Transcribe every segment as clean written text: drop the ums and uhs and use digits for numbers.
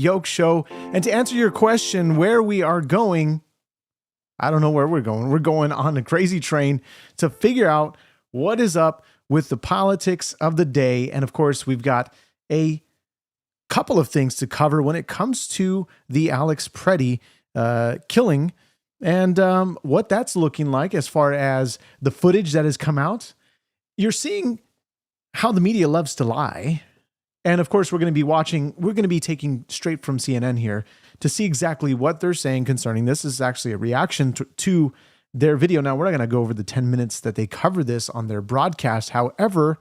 Yoke Show. And to answer your question, where we are going, I don't know where we're going. We're going on a crazy train to figure out what is up with the politics of the day. And of course, we've got a couple of things to cover when it comes to the Alex Preddy killing and what that's looking like as far as the footage that has come out. You're seeing how the media loves to lie. And of course, we're going to be taking straight from CNN here to see exactly what they're saying concerning this. This is actually a reaction to their video. Now, we're not going to go over the 10 minutes that they cover this on their broadcast. However,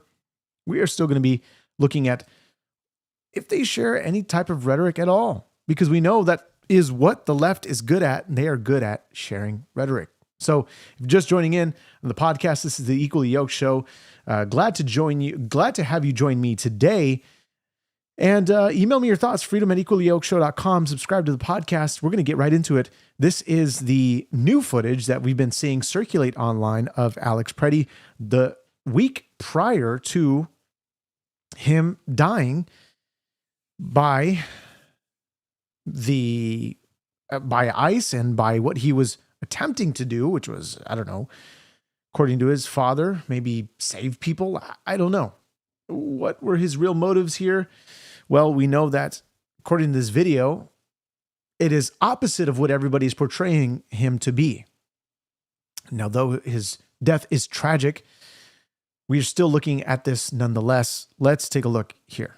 we are still going to be looking at if they share any type of rhetoric at all, because we know that is what the left is good at, and they are good at sharing rhetoric. So if you're just joining in on the podcast, this is the Equally Yoked Show. Glad to have you join me today. And email me your thoughts, freedom@equallyyokeshow.com. Subscribe to the podcast. We're going to get right into it. This is the new footage that we've been seeing circulate online of Alex Preddy the week prior to him dying by ICE and by what he was attempting to do, which was, I don't know, according to his father, maybe save people. I don't know. What were his real motives here? Well, we know that according to this video, it is opposite of what everybody's portraying him to be. Now, though his death is tragic, we are still looking at this nonetheless. Let's take a look here.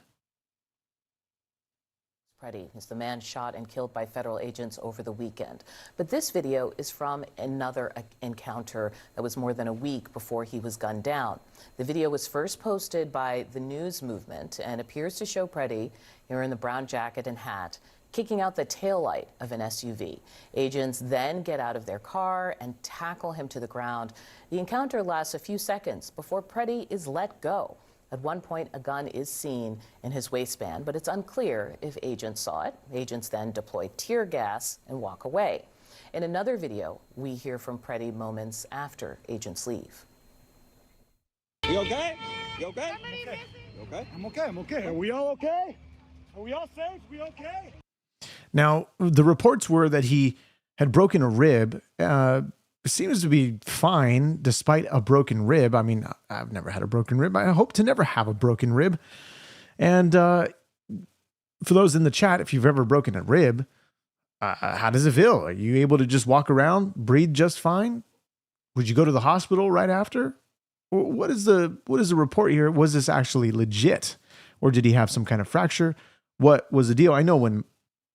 Preddy is the man shot and killed by federal agents over the weekend. But this video is from another encounter that was more than a week before he was gunned down. The video was first posted by the News Movement and appears to show Preddy, here in the brown jacket and hat, kicking out the taillight of an SUV. Agents then get out of their car and tackle him to the ground. The encounter lasts a few seconds before Preddy is let go. At one point, a gun is seen in his waistband, but it's unclear if agents saw it. Agents then deploy tear gas and walk away. In another video, we hear from Preddy moments after agents leave. You okay? You okay? You okay? I'm okay. I'm okay. Are we all okay? Are we all safe? We okay? Now, the reports were that he had broken a rib. Seems to be fine despite a broken rib. I mean, I've never had a broken rib. I hope to never have a broken rib. And for those in the chat, if you've ever broken a rib, how does it feel? Are you able to just walk around, breathe just fine? Would you go to the hospital right after? What is the report here? Was this actually legit? Or did he have some kind of fracture? What was the deal? I know when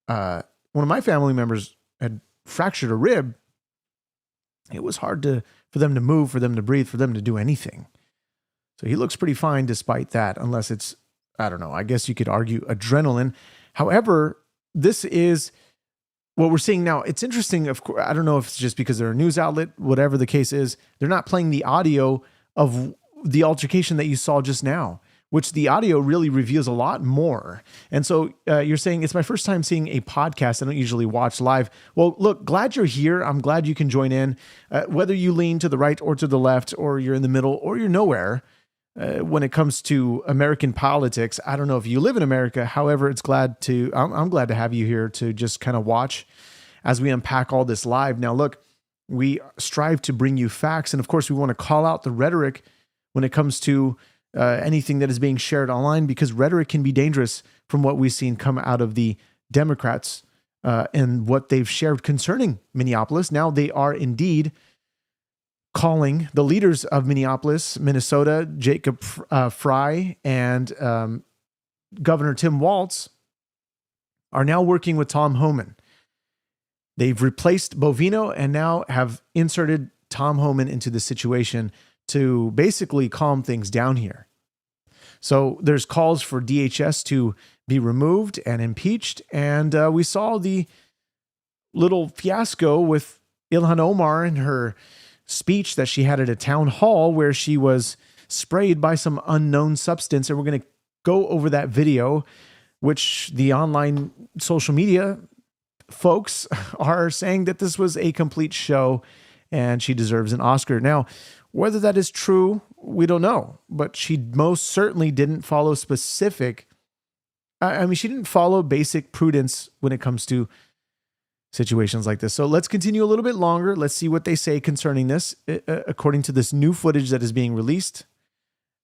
one of my family members had fractured a rib, it was hard for them to move, for them to breathe, for them to do anything. So he looks pretty fine despite that, unless it's, I don't know, I guess you could argue adrenaline. However, this is what we're seeing now. It's interesting, of course, I don't know if it's just because they're a news outlet, whatever the case is, they're not playing the audio of the altercation that you saw just now, which the audio really reveals a lot more. And so you're saying, it's my first time seeing a podcast. I don't usually watch live. Well, look, glad you're here. I'm glad you can join in. Whether you lean to the right or to the left, or you're in the middle, or you're nowhere, when it comes to American politics, I don't know if you live in America. However, I'm glad to have you here to just kind of watch as we unpack all this live. Now, look, we strive to bring you facts. And of course, we want to call out the rhetoric when it comes to anything that is being shared online, because rhetoric can be dangerous from what we've seen come out of the Democrats and what they've shared concerning Minneapolis. Now they are indeed calling the leaders of Minneapolis, Minnesota, Jacob Frey and Governor Tim Walz are now working with Tom Homan. They've replaced Bovino and now have inserted Tom Homan into the situation to basically calm things down here. So there's calls for DHS to be removed and impeached. And we saw the little fiasco with Ilhan Omar and her speech that she had at a town hall where she was sprayed by some unknown substance. And we're going to go over that video, which the online social media folks are saying that this was a complete show and she deserves an Oscar. Now, whether that is true, we don't know, but she most certainly didn't follow specific I mean, she didn't follow basic prudence when it comes to situations like this. So let's continue a little bit longer. Let's see what they say concerning this, according to this new footage that is being released.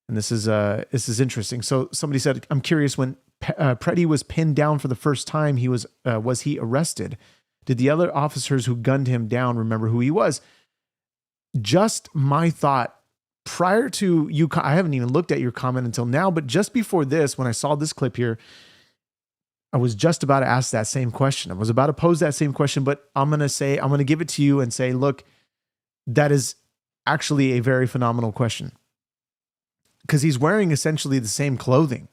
And this is interesting. So somebody said, I'm curious, when Preddy was pinned down for the first time, was he arrested? Did the other officers who gunned him down remember who he was? Just my thought prior to you. I haven't even looked at your comment until now, but just before this, when I saw this clip here, I was just about to ask that same question. I was about to pose that same question, but I'm going to give it to you and say, look, that is actually a very phenomenal question. Because he's wearing essentially the same clothing.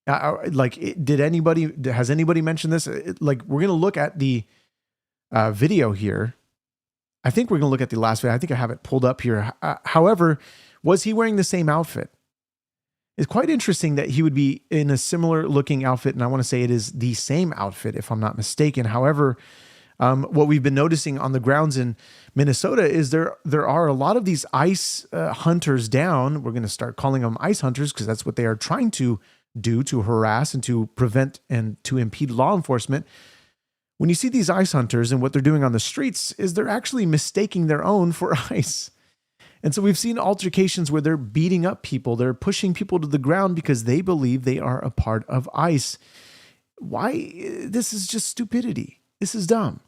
Has anybody mentioned this? Like, we're going to look at the video here. I think we're going to look at the last video. I think I have it pulled up here. However, was he wearing the same outfit? It's quite interesting that he would be in a similar looking outfit. And I want to say it is the same outfit, if I'm not mistaken. However, what we've been noticing on the grounds in Minnesota is there are a lot of these ICE hunters down. We're going to start calling them ICE hunters because that's what they are trying to do, to harass and to prevent and to impede law enforcement. When you see these ICE hunters and what they're doing on the streets is they're actually mistaking their own for ICE. And so we've seen altercations where they're beating up people. They're pushing people to the ground because they believe they are a part of ICE. Why? This is just stupidity. This is dumb.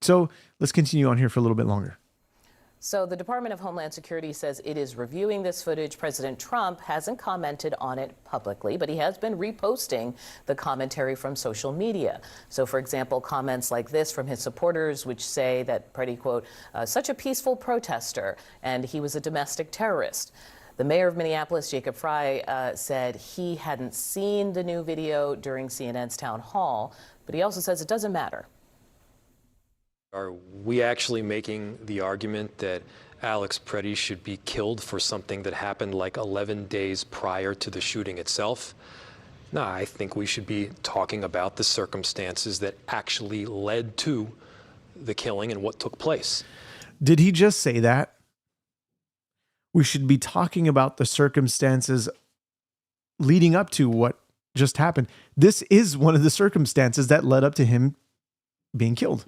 So let's continue on here for a little bit longer. So the Department of Homeland Security says it is reviewing this footage. President Trump hasn't commented on it publicly, but he has been reposting the commentary from social media. So, for example, comments like this from his supporters, which say that Preddy, quote, such a peaceful protester, and he was a domestic terrorist. The mayor of Minneapolis, Jacob Frey, said he hadn't seen the new video during CNN's town hall, but he also says it doesn't matter. Are we actually making the argument that Alex Preddy should be killed for something that happened like 11 days prior to the shooting itself? No, I think we should be talking about the circumstances that actually led to the killing and what took place. Did he just say that? We should be talking about the circumstances leading up to what just happened. This is one of the circumstances that led up to him being killed.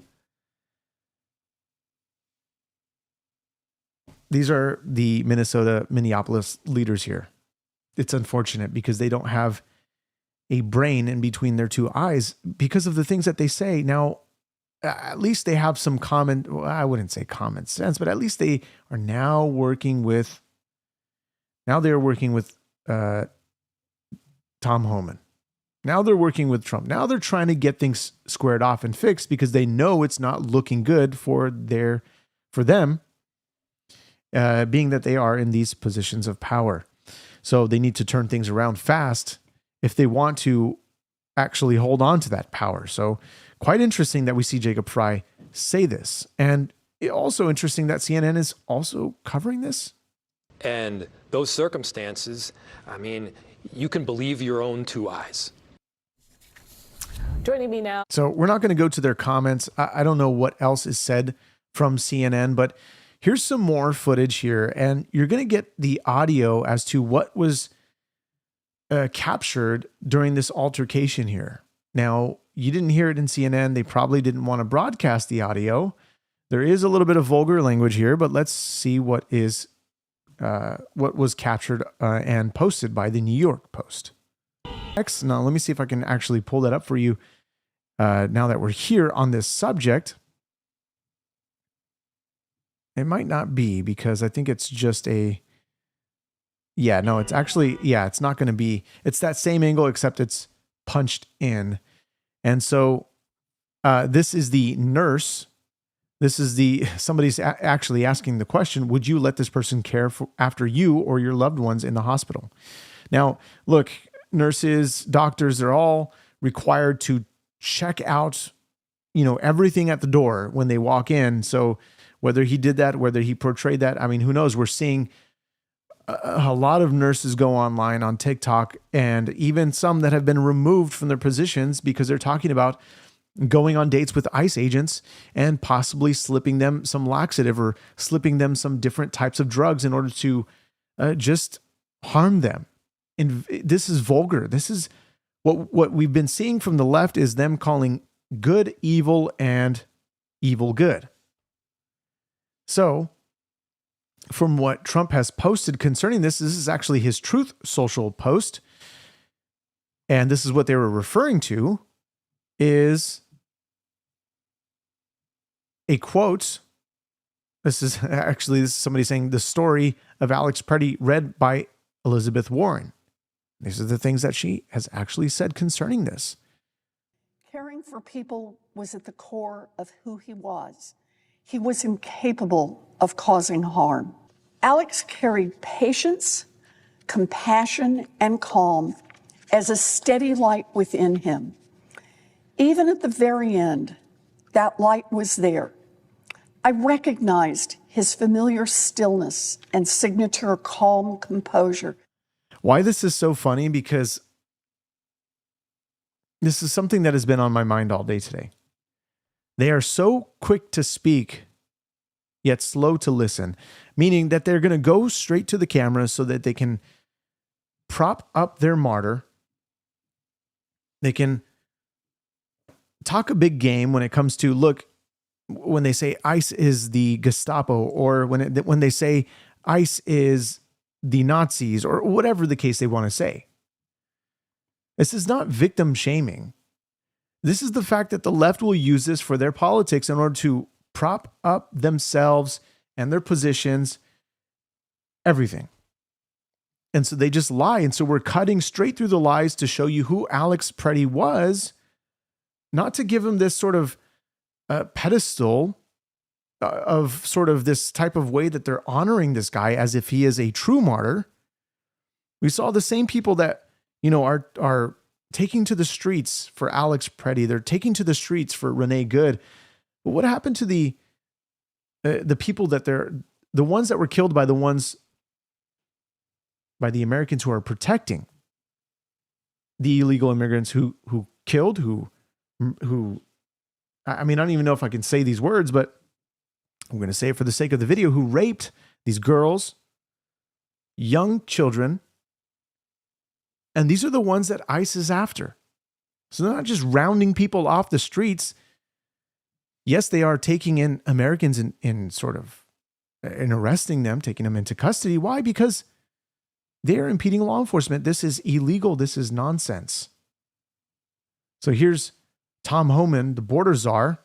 These are the Minneapolis leaders here. It's unfortunate because they don't have a brain in between their two eyes because of the things that they say. Now, at least they have some I wouldn't say common sense, but at least they are now working with Tom Homan. Now they're working with Trump. Now they're trying to get things squared off and fixed because they know it's not looking good for them. Being that they are in these positions of power. So they need to turn things around fast if they want to actually hold on to that power. So quite interesting that we see Jacob Frey say this. And also interesting that CNN is also covering this. And those circumstances, I mean, you can believe your own two eyes. Joining me now. So we're not going to go to their comments. I don't know what else is said from CNN, but here's some more footage here, and you're going to get the audio as to what was captured during this altercation here. Now, you didn't hear it in CNN. They probably didn't want to broadcast the audio. There is a little bit of vulgar language here, but let's see what was captured and posted by the New York Post. Next, now let me see if I can actually pull that up for you now that we're here on this subject. It might not be because I think it's just it's not going to be, it's that same angle except it's punched in. And so this is the nurse. Somebody's actually asking the question, would you let this person care after you or your loved ones in the hospital? Now, look, nurses, doctors, they're all required to check out, everything at the door when they walk in. So whether he did that, whether he portrayed that, I mean, who knows? We're seeing a lot of nurses go online on TikTok and even some that have been removed from their positions because they're talking about going on dates with ICE agents and possibly slipping them some laxative or slipping them some different types of drugs in order to just harm them. And this is vulgar. This is What we've been seeing from the left is them calling good evil and evil good. So, from what Trump has posted concerning this is actually his Truth Social post. And this is what they were referring to, is a quote. This is somebody saying the story of Alex Preddy read by Elizabeth Warren. These are the things that she has actually said concerning this. Caring for people was at the core of who he was. He was incapable of causing harm. Alex carried patience, compassion, and calm as a steady light within him. Even at the very end, that light was there. I recognized his familiar stillness and signature calm composure. Why this is so funny? Because this is something that has been on my mind all day today. They are so quick to speak, yet slow to listen, meaning that they're going to go straight to the camera so that they can prop up their martyr. They can talk a big game when it comes to, look, when they say ICE is the Gestapo, or when they say ICE is the Nazis, or whatever the case they want to say. This is not victim shaming. This is the fact that the left will use this for their politics in order to prop up themselves and their positions, everything. And so they just lie. And so we're cutting straight through the lies to show you who Alex Preddy was, not to give him this sort of pedestal of sort of this type of way that they're honoring this guy as if he is a true martyr. We saw the same people that, are taking to the streets for Alex Preddy. They're taking to the streets for Renee Good. But what happened to the people that the ones that were killed by the Americans who are protecting the illegal immigrants who killed, who, I mean, I don't even know if I can say these words, but I'm going to say it for the sake of the video, who raped these girls, young children. And these are the ones that ICE is after. So they're not just rounding people off the streets. Yes, they are taking in Americans in arresting them, taking them into custody. Why? Because they are impeding law enforcement. This is illegal. This is nonsense. So here's Tom Homan, the border czar,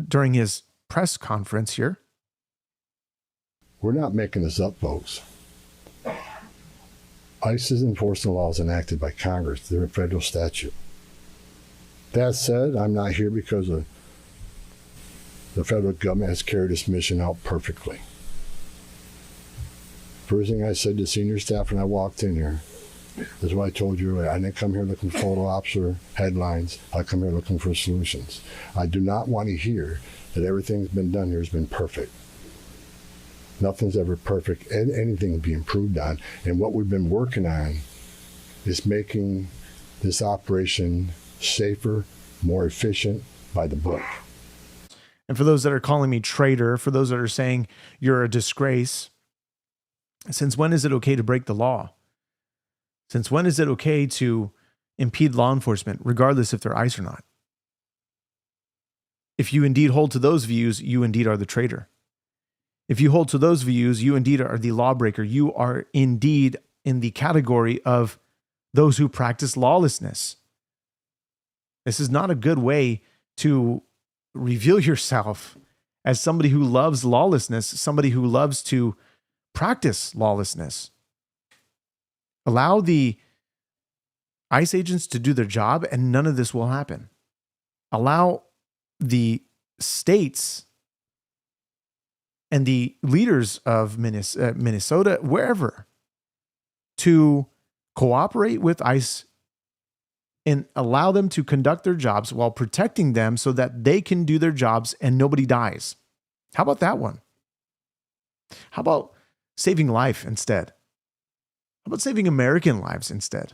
during his press conference here. We're not making this up, folks. ICE is enforcing laws enacted by Congress. They're a federal statute. That said, I'm not here because the federal government has carried its mission out perfectly. First thing I said to senior staff when I walked in here is what I told you earlier. I didn't come here looking for photo ops or headlines. I come here looking for solutions. I do not want to hear that everything's been done here has been perfect. Nothing's ever perfect, and anything will be improved on. And what we've been working on is making this operation safer, more efficient, by the book. And for those that are calling me traitor, for those that are saying you're a disgrace, since when is it okay to break the law? Since when is it okay to impede law enforcement, regardless if they're ICE or not? If you indeed hold to those views, you indeed are the traitor. If you hold to those views, you indeed are the lawbreaker. You are indeed in the category of those who practice lawlessness. This is not a good way to reveal yourself as somebody who loves lawlessness, somebody who loves to practice lawlessness. Allow the ICE agents to do their job and none of this will happen. Allow the states and the leaders of Minnesota, wherever, to cooperate with ICE and allow them to conduct their jobs while protecting them so that they can do their jobs and nobody dies. How about that one? How about saving life instead? How about saving American lives instead?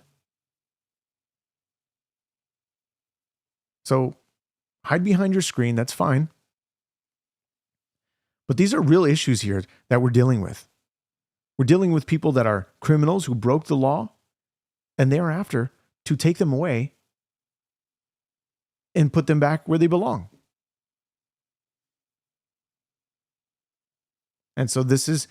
So hide behind your screen, that's fine. But these are real issues here that we're dealing with. We're dealing with people that are criminals who broke the law, and thereafter to take them away and put them back where they belong. And so this is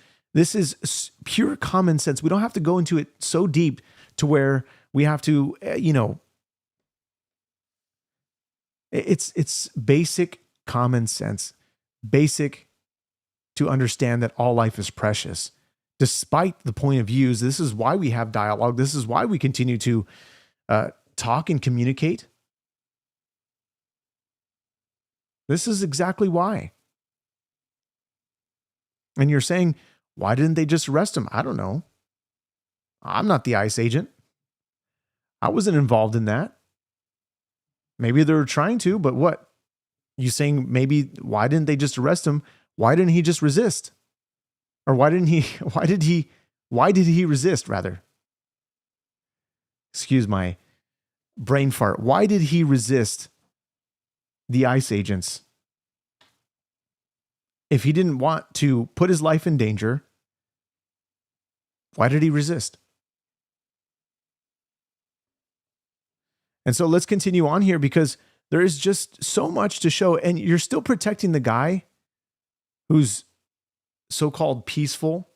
pure common sense. We don't have to go into it so deep to where we have to, it's basic common sense, basic to understand that all life is precious. Despite the point of views, this is why we have dialogue. This is why we continue to talk and communicate. This is exactly why. And you're saying, why didn't they just arrest him? I don't know. I'm not the ICE agent. I wasn't involved in that. Maybe they were trying to, but what? You saying maybe why didn't they just arrest him? Why didn't he just resist? Or why did he resist rather? Excuse my brain fart. Why did he resist the ICE agents? If he didn't want to put his life in danger, why did he resist? And so let's continue on here because there is just so much to show. And you're still protecting the guy who's so-called peaceful.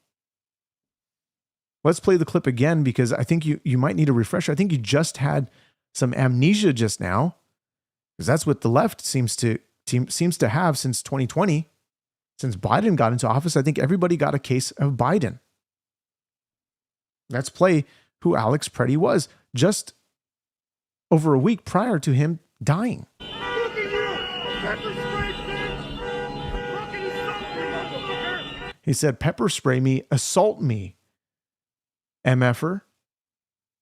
Let's play the clip again because I think you might need a refresher. I think you just had some amnesia just now because that's what the left seems to have since 2020. Since Biden got into office, I think everybody got a case of Biden. Let's play who Alex Preddy was just over a week prior to him dying. Look at you! Pepper spray, bitch! Fucking assault me, motherfucker! He said, pepper spray me, assault me, MFer.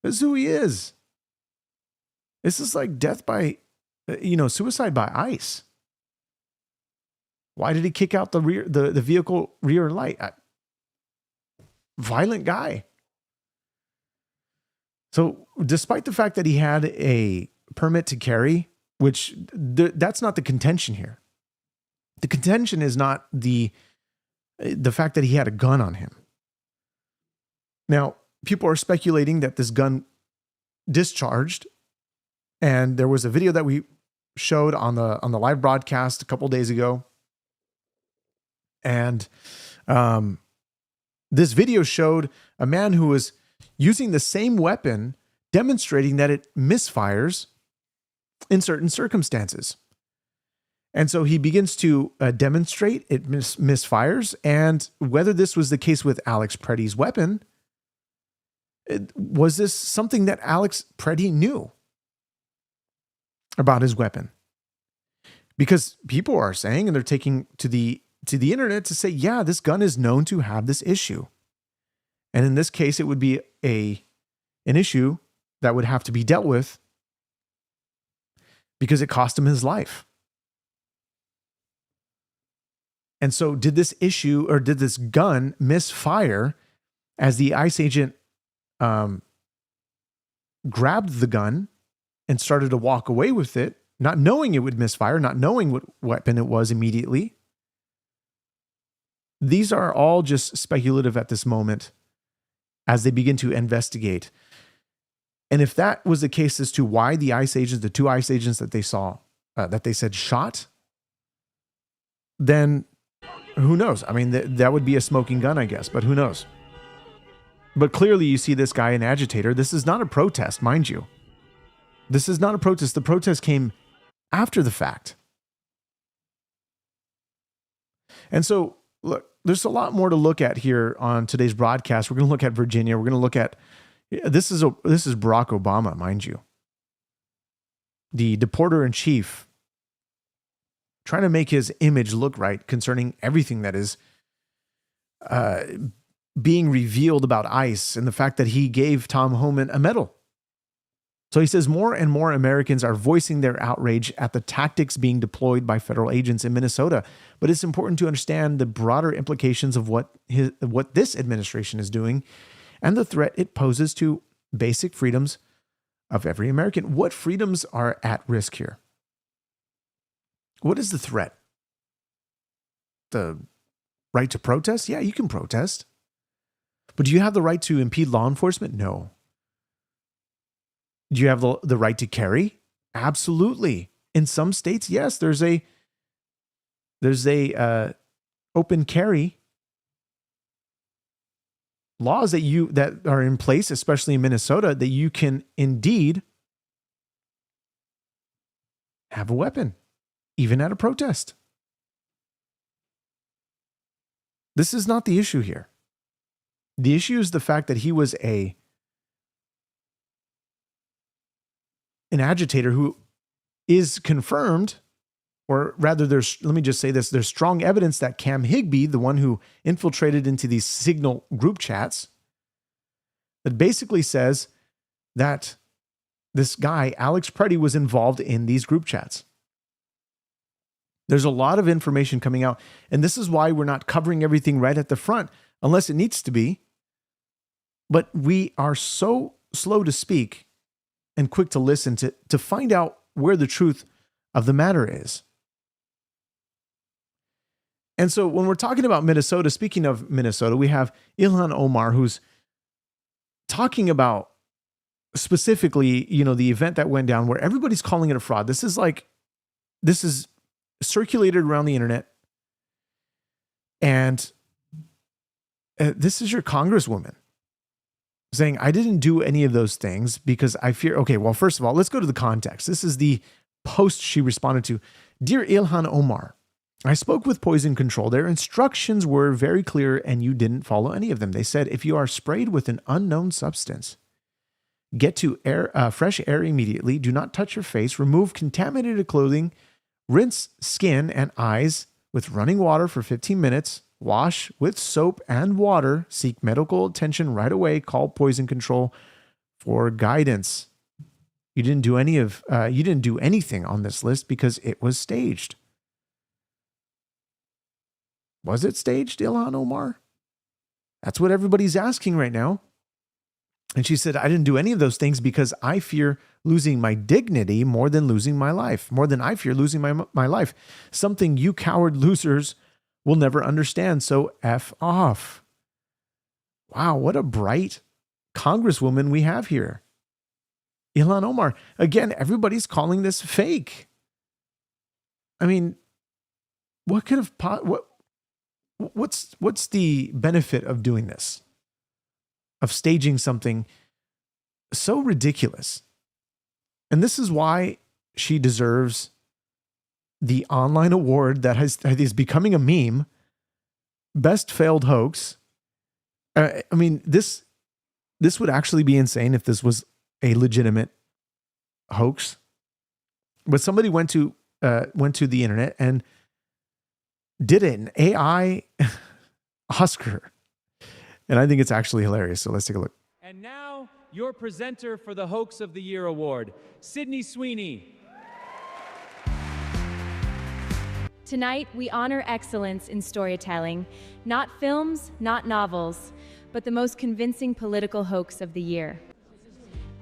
This is who he is. This is like death by, suicide by ICE. Why did he kick out the vehicle rear light? Violent guy. So despite the fact that he had a permit to carry, which that's not the contention here. The contention is not the fact that he had a gun on him. Now, people are speculating that this gun discharged, and there was a video that we showed on the live broadcast a couple days ago. And this video showed a man who was using the same weapon, demonstrating that it misfires in certain circumstances. And so he begins to demonstrate it misfires. And whether this was the case with Alex Preddy's weapon, was this something that Alex Preddy knew about his weapon? Because people are saying, and they're taking to the internet to say, yeah, this gun is known to have this issue. And in this case, it would be an issue that would have to be dealt with because it cost him his life. And so did this issue, or did this gun misfire as the ICE agent grabbed the gun and started to walk away with it, not knowing it would misfire, not knowing what weapon it was immediately? These are all just speculative at this moment as they begin to investigate. And if that was the case as to why the ICE agents, the two ICE agents that they saw, that they said shot, then who knows? I mean, that would be a smoking gun, I guess, but who knows? But clearly you see this guy, an agitator. This is not a protest, mind you. This is not a protest. The protest came after the fact. And so, look, there's a lot more to look at here on today's broadcast. We're going to look at Virginia. We're going to look at, this is Barack Obama, mind you. The deporter in chief, trying to make his image look right concerning everything that is being revealed about ICE and the fact that he gave Tom Homan a medal. So he says more and more Americans are voicing their outrage at the tactics being deployed by federal agents in Minnesota. But it's important to understand the broader implications of what this administration is doing and the threat it poses to basic freedoms of every American. What freedoms are at risk here? What is the threat? The right to protest? Yeah, you can protest. But do you have the right to impede law enforcement? No. Do you have the right to carry? Absolutely. In some states, yes, there's a open carry laws that are in place, especially in Minnesota, that you can indeed have a weapon, even at a protest. This is not the issue here. The issue is the fact that he was an agitator who is confirmed, or rather, let me just say this, there's strong evidence that Cam Higbee, the one who infiltrated into these Signal group chats, that basically says that this guy, Alex Preddy, was involved in these group chats. There's a lot of information coming out, and this is why we're not covering everything right at the front, unless it needs to be. But we are so slow to speak and quick to listen to find out where the truth of the matter is. And so when we're talking about Minnesota, speaking of Minnesota, we have Ilhan Omar, who's talking about specifically, the event that went down where everybody's calling it a fraud. This is circulated around the internet. And this is your congresswoman saying, I didn't do any of those things because I fear. Okay, well, first of all, let's go to the context. This is the post she responded to. Dear Ilhan Omar, I spoke with Poison Control. Their instructions were very clear and you didn't follow any of them. They said, if you are sprayed with an unknown substance, get to fresh air immediately. Do not touch your face. Remove contaminated clothing. Rinse skin and eyes with running water for 15 minutes. Wash with soap and water. Seek medical attention right away. Call Poison Control for guidance. You didn't do anything on this list because it was staged. Was it staged, Ilhan Omar? That's what everybody's asking right now. And she said, I didn't do any of those things because I fear losing my dignity more than losing my life, more than I fear losing my life. Something you coward losers will never understand. So F off. Wow, what a bright congresswoman we have here. Ilhan Omar. Again, everybody's calling this fake. I mean, what could have what's the benefit of doing this? Of staging something so ridiculous. And this is why she deserves the online award that is becoming a meme. Best failed hoax. I mean, this would actually be insane if this was a legitimate hoax. But somebody went to the internet and did an AI Oscar. And I think it's actually hilarious. So let's take a look. And now, your presenter for the Hoax of the Year award, Sydney Sweeney. Tonight, we honor excellence in storytelling, not films, not novels, but the most convincing political hoax of the year.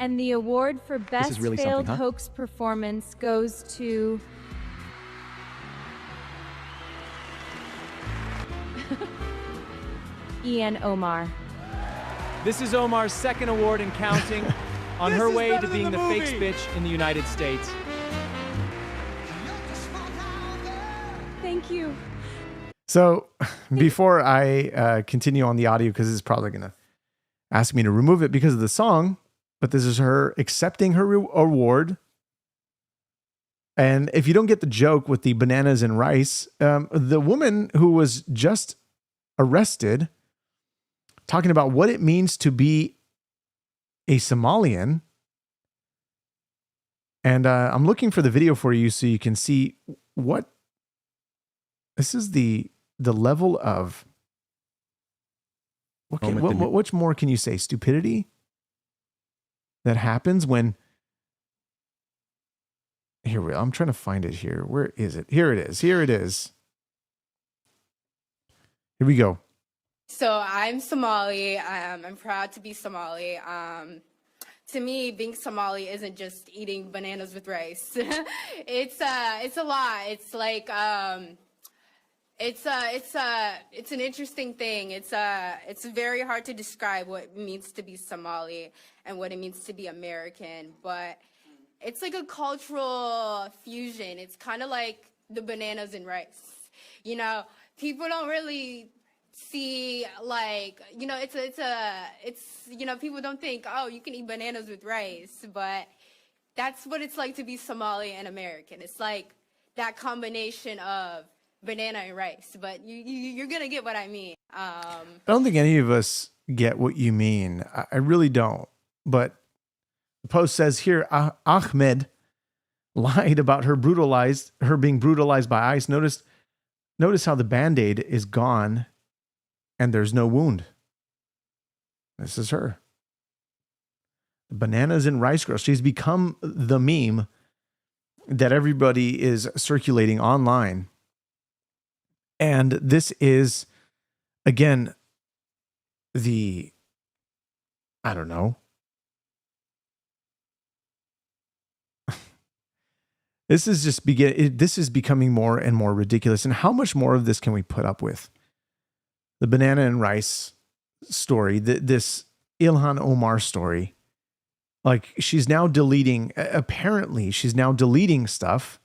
And the award for Best Failed Hoax Performance goes to... Ilhan Omar. This is Omar's second award and counting, on her way to being the fakes bitch in the United States. Thank you. So before I continue on the audio, because it's probably going to ask me to remove it because of the song, but this is her accepting her award. And if you don't get the joke with the bananas and rice, the woman who was just arrested, talking about what it means to be a Somalian. And I'm looking for the video for you so you can see what this is the level of what more can you say? Stupidity that happens when I'm trying to find it here. Where is it? Here it is. Here we go. So I'm Somali. I'm proud to be Somali. To me, being Somali isn't just eating bananas with rice. It's a lot. It's like It's an interesting thing. It's very hard to describe what it means to be Somali and what it means to be American, but it's like a cultural fusion. It's kind of like the bananas and rice. You know, people don't really see, like, you know, it's you know, people don't think, oh, you can eat bananas with rice, but that's what it's like to be Somali and American. It's like that combination of banana and rice, but you're gonna get what I mean. I don't think any of us get what you mean. I really don't. But the post says here, Ahmed lied about her being brutalized by ICE. Notice how the Band-Aid is gone and there's no wound. This is her. Bananas and rice girl. She's become the meme that everybody is circulating online. And this is, again, I don't know. This is becoming more and more ridiculous. And how much more of this can we put up with? The banana and rice story, this Ilhan Omar story. Like, she's now deleting stuff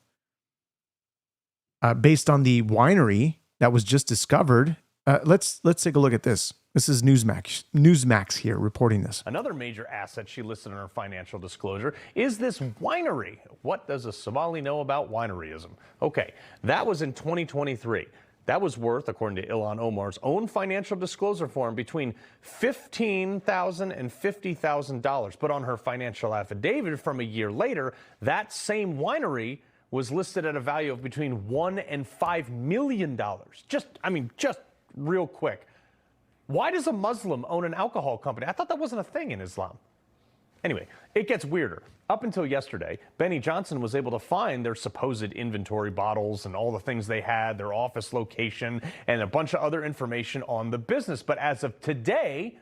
based on the winery that was just discovered. Let's take a look at this. This is Newsmax here reporting this. Another major asset she listed in her financial disclosure is this winery. What does a Somali know about wineryism? Okay, that was in 2023. That was worth, according to Ilhan Omar's own financial disclosure form, between $15,000 and $50,000. But on her financial affidavit from a year later, that same winery was listed at a value of between $1 and $5 million. Just real quick. Why does a Muslim own an alcohol company? I thought that wasn't a thing in Islam. Anyway, it gets weirder. Up until yesterday, Benny Johnson was able to find their supposed inventory bottles and all the things they had, their office location, and a bunch of other information on the business. But as of today,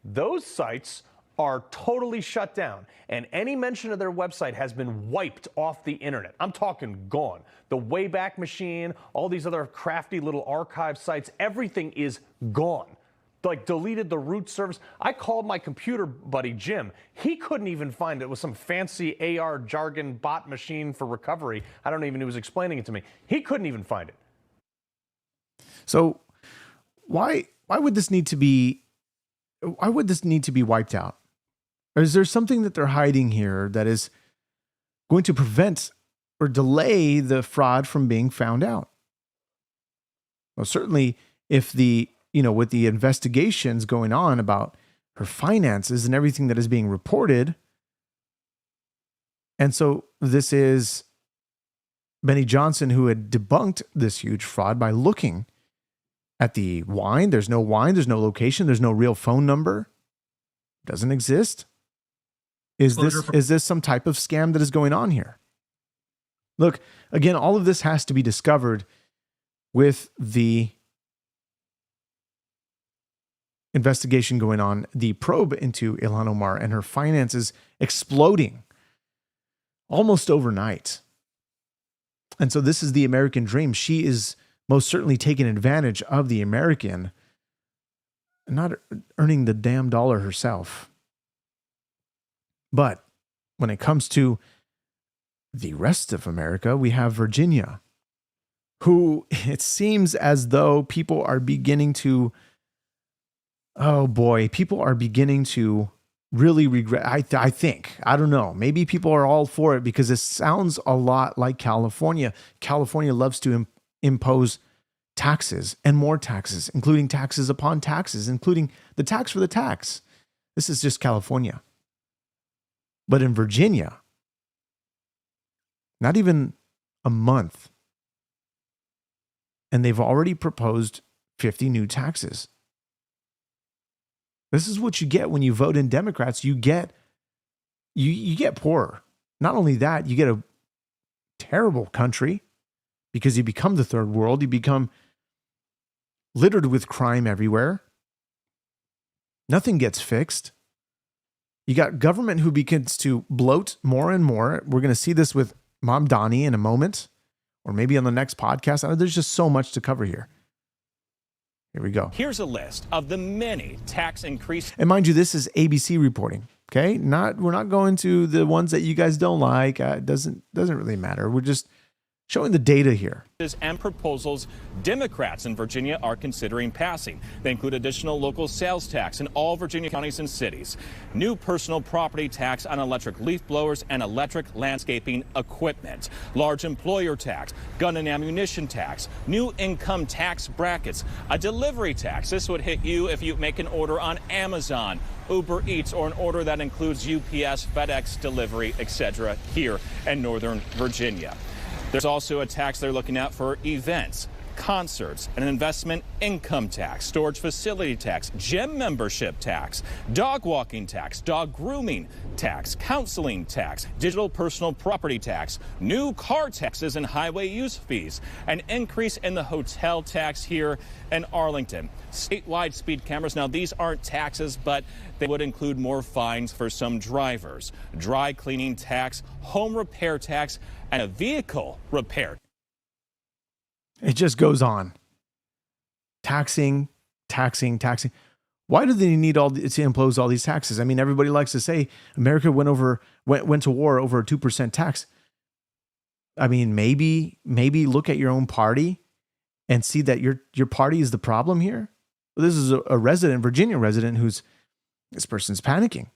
those sites are totally shut down, and any mention of their website has been wiped off the internet. I'm talking gone. The Wayback Machine, all these other crafty little archive sites, everything is gone. Like, deleted the root service. I called my computer buddy, Jim. He couldn't even find it. It was some fancy AR jargon bot machine for recovery. I don't even know, he was explaining it to me. He couldn't even find it. So why would this need to be wiped out? Or is there something that they're hiding here that is going to prevent or delay the fraud from being found out? Well, certainly if with the investigations going on about her finances and everything that is being reported. And so this is Benny Johnson, who had debunked this huge fraud by looking at the wine. There's no wine. There's no location. There's no real phone number. Doesn't exist. Is this some type of scam that is going on here? Look, again, all of this has to be discovered with the investigation going on, the probe into Ilhan Omar and her finances exploding almost overnight. And so this is the American dream. She is most certainly taking advantage of the American, not earning the damn dollar herself. But when it comes to the rest of America, we have Virginia, who it seems as though people are beginning to really regret. I think, I don't know, maybe people are all for it because it sounds a lot like California. California loves to impose taxes and more taxes, including taxes upon taxes, including the tax for the tax. This is just California. But in Virginia, not even a month, and they've already proposed 50 new taxes. This is what you get when you vote in Democrats. You get poorer. Not only that, you get a terrible country because you become the third world. You become littered with crime everywhere. Nothing gets fixed. You got government who begins to bloat more and more. We're going to see this with Mamdani in a moment, or maybe on the next podcast. There's just so much to cover here. Here we go. Here's a list of the many tax increases. And mind you, this is ABC reporting. Okay, we're not going to the ones that you guys don't like. It doesn't really matter. We're just showing the data here. And proposals Democrats in Virginia are considering passing. They include additional local sales tax in all Virginia counties and cities, new personal property tax on electric leaf blowers and electric landscaping equipment, large employer tax, gun and ammunition tax, new income tax brackets, a delivery tax. This would hit you if you make an order on Amazon, Uber Eats, or an order that includes UPS, FedEx delivery, etc. here in Northern Virginia. There's also a tax they're looking at for events, concerts, an investment income tax, storage facility tax, gym membership tax, dog walking tax, dog grooming tax, counseling tax, digital personal property tax, new car taxes and highway use fees, an increase in the hotel tax here in Arlington, statewide speed cameras. Now, these aren't taxes, but they would include more fines for some drivers, dry cleaning tax, home repair tax, and a vehicle repair. It just goes on. Taxing. Why do they need to impose all these taxes? I mean, everybody likes to say America went to war over a 2% tax. I mean, maybe look at your own party and see that your party is the problem here. Well, this is a resident, Virginia resident, this person's panicking.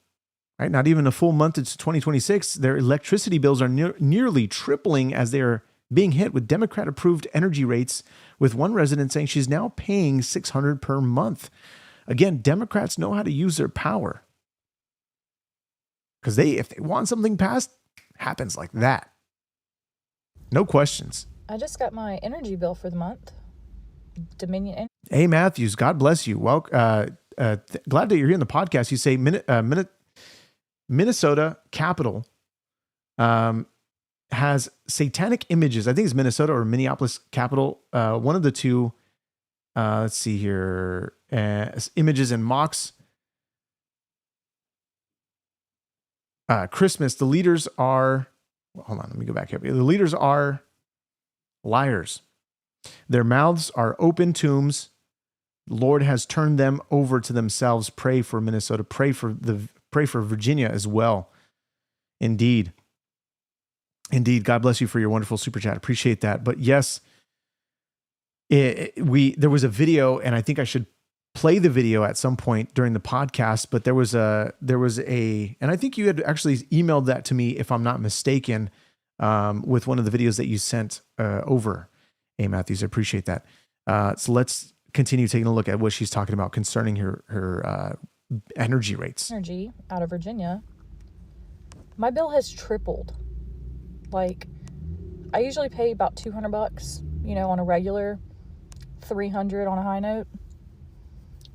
Right? Not even a full month into 2026, their electricity bills are nearly tripling as they are being hit with Democrat-approved energy rates, with one resident saying she's now paying $600 per month. Again, Democrats know how to use their power. Because if they want something passed, happens like that. No questions. I just got my energy bill for the month. Dominion Energy. Hey, Matthews, God bless you. Well, glad that you're here in the podcast. You say Minnesota Capitol has satanic images. I think it's Minnesota or Minneapolis Capitol. One of the two. Let's see here. Images and mocks Christmas. The leaders are. Hold on. Let me go back here. The leaders are liars. Their mouths are open tombs. The Lord has turned them over to themselves. Pray for Minnesota. Pray for Virginia as well. Indeed. God bless you for your wonderful super chat. Appreciate that. But yes, there was a video, and I think I should play the video at some point during the podcast. But there was a, and I think you had actually emailed that to me, if I'm not mistaken, with one of the videos that you sent over. Hey, Matthews, I appreciate that. So let's continue taking a look at what she's talking about concerning her energy rates. Energy out of Virginia. My bill has tripled. Like, I usually pay about $200, on a regular, $300 on a high note.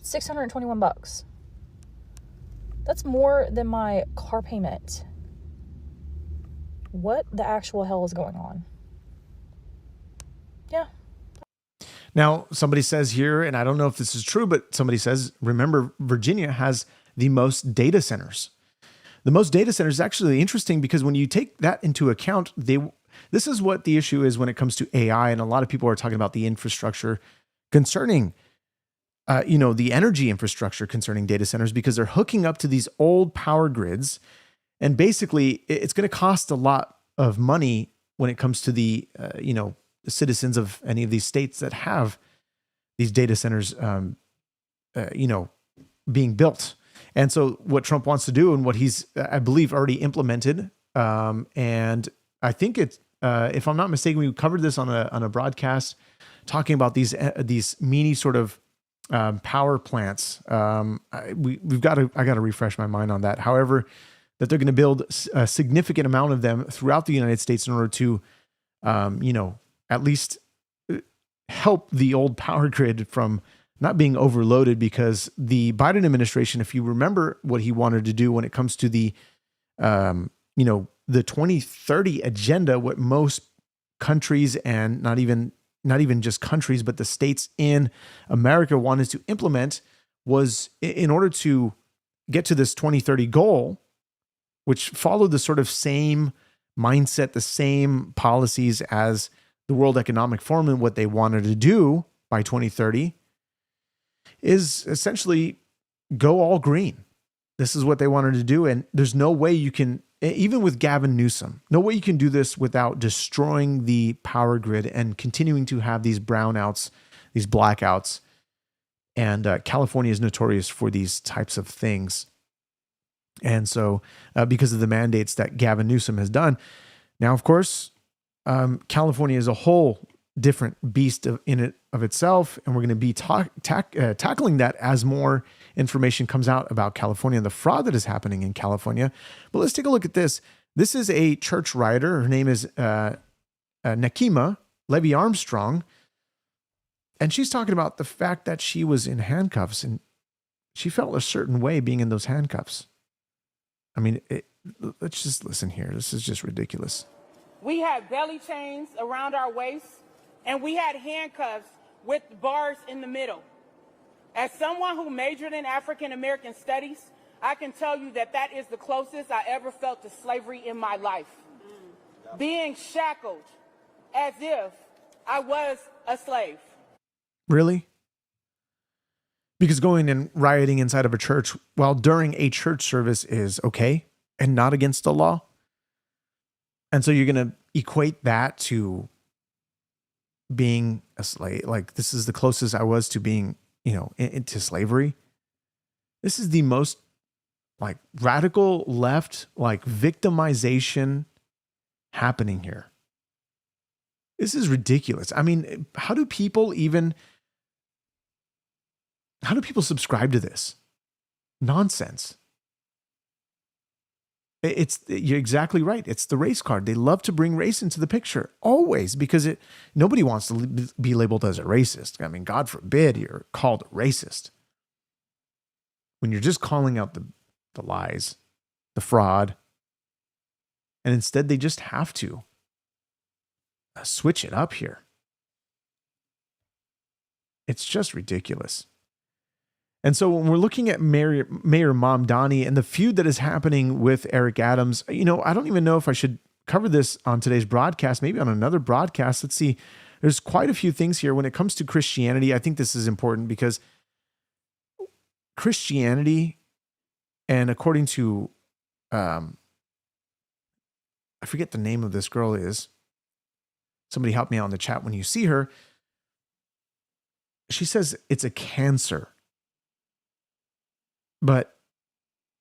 $621. That's more than my car payment. What the actual hell is going on? Yeah. Now, somebody says here, and I don't know if this is true, but somebody says, remember, Virginia has the most data centers. The most data centers is actually interesting because when you take that into account, this is what the issue is when it comes to AI. And a lot of people are talking about the infrastructure concerning, the energy infrastructure concerning data centers, because they're hooking up to these old power grids. And basically, it's going to cost a lot of money when it comes to the citizens of any of these states that have these data centers, being built. And so what Trump wants to do, and what he's, I believe, already implemented, and I think it's, if I'm not mistaken, we covered this on a broadcast talking about these mini sort of power plants. I got to refresh my mind on that. However, that they're going to build a significant amount of them throughout the United States in order to, at least help the old power grid from not being overloaded, because the Biden administration, if you remember what he wanted to do when it comes to the 2030 agenda, what most countries, and not even just countries, but the states in America wanted to implement, was in order to get to this 2030 goal, which followed the sort of same mindset, the same policies as the World Economic Forum and what they wanted to do by 2030 is essentially go all green. This is what they wanted to do. And there's no way you can, even with Gavin Newsom, no way you can do this without destroying the power grid and continuing to have these brownouts, these blackouts. And California is notorious for these types of things. And so because of the mandates that Gavin Newsom has done, now, of course, California is a whole different beast in it of itself. And we're going to be tackling that as more information comes out about California and the fraud that is happening in California. But let's take a look at this. This is a church writer. Her name is Nekima Levy Armstrong. And she's talking about the fact that she was in handcuffs and she felt a certain way being in those handcuffs. I mean, let's just listen here. This is just ridiculous. We had belly chains around our waists, and we had handcuffs with bars in the middle. As someone who majored in African American studies, I can tell you that that is the closest I ever felt to slavery in my life. Being shackled as if I was a slave. Really? Because going and rioting inside of a church while during a church service is okay and not against the law. And so you're going to equate that to being a slave. Like, this is the closest I was to being, into slavery. This is the most like radical left, like victimization happening here. This is ridiculous. I mean, how do people subscribe to this nonsense? You're exactly right. It's the race card. They love to bring race into the picture always because nobody wants to be labeled as a racist. I mean, God forbid you're called a racist. When you're just calling out the lies, the fraud, and instead they just have to switch it up here. It's just ridiculous. And so when we're looking at Mayor Mamdani and the feud that is happening with Eric Adams, I don't even know if I should cover this on today's broadcast, maybe on another broadcast. Let's see. There's quite a few things here. When it comes to Christianity, I think this is important because Christianity, and according to, I forget the name of this girl is. Somebody help me out in the chat when you see her. She says it's a cancer, but